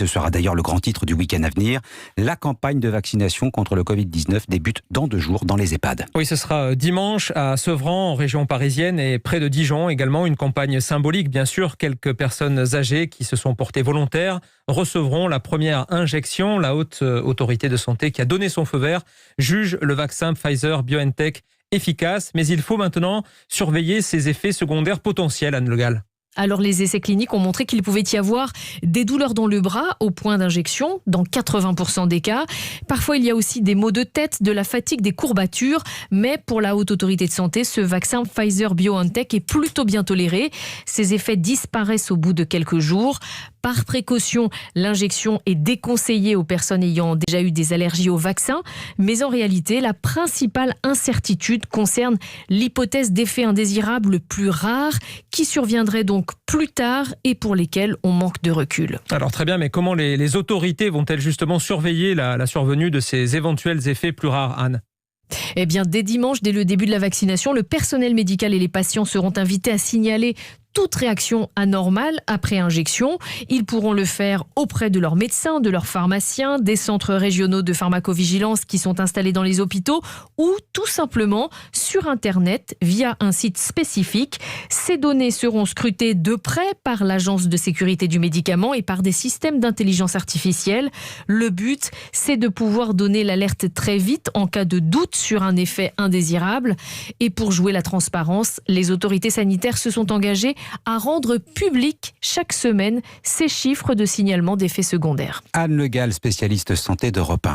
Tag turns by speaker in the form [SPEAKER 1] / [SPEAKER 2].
[SPEAKER 1] Ce sera d'ailleurs le grand titre du week-end à venir. La campagne de vaccination contre le Covid-19 débute dans 2 jours dans les EHPAD.
[SPEAKER 2] Oui, ce sera dimanche à Sevran, en région parisienne, et près de Dijon également. Une campagne symbolique, bien sûr. Quelques personnes âgées qui se sont portées volontaires recevront la première injection. La haute autorité de santé qui a donné son feu vert juge le vaccin Pfizer-BioNTech efficace. Mais il faut maintenant surveiller ses effets secondaires potentiels, Anne Le Gall.
[SPEAKER 3] Alors les essais cliniques ont montré qu'il pouvait y avoir des douleurs dans le bras au point d'injection, dans 80% des cas. Parfois il y a aussi des maux de tête, de la fatigue, des courbatures. Mais pour la haute autorité de santé, ce vaccin Pfizer-BioNTech est plutôt bien toléré. Ses effets disparaissent au bout de quelques jours. Par précaution, l'injection est déconseillée aux personnes ayant déjà eu des allergies au vaccin. Mais en réalité, la principale incertitude concerne l'hypothèse d'effet indésirable le plus rare qui surviendrait donc plus tard et pour lesquels on manque de recul.
[SPEAKER 2] Alors très bien, mais comment les autorités vont-elles justement surveiller la survenue de ces éventuels effets plus rares, Anne ?
[SPEAKER 3] Eh bien, dès dimanche, dès le début de la vaccination, le personnel médical et les patients seront invités à signaler toute réaction anormale après injection. Ils pourront le faire auprès de leurs médecins, de leurs pharmaciens, des centres régionaux de pharmacovigilance qui sont installés dans les hôpitaux ou tout simplement sur Internet via un site spécifique. Ces données seront scrutées de près par l'Agence de sécurité du médicament et par des systèmes d'intelligence artificielle. Le but, c'est de pouvoir donner l'alerte très vite en cas de doute sur un effet indésirable. Et pour jouer la transparence, les autorités sanitaires se sont engagées à rendre public chaque semaine ces chiffres de signalement d'effets secondaires.
[SPEAKER 1] Anne Le Gall, spécialiste santé d'Europe 1.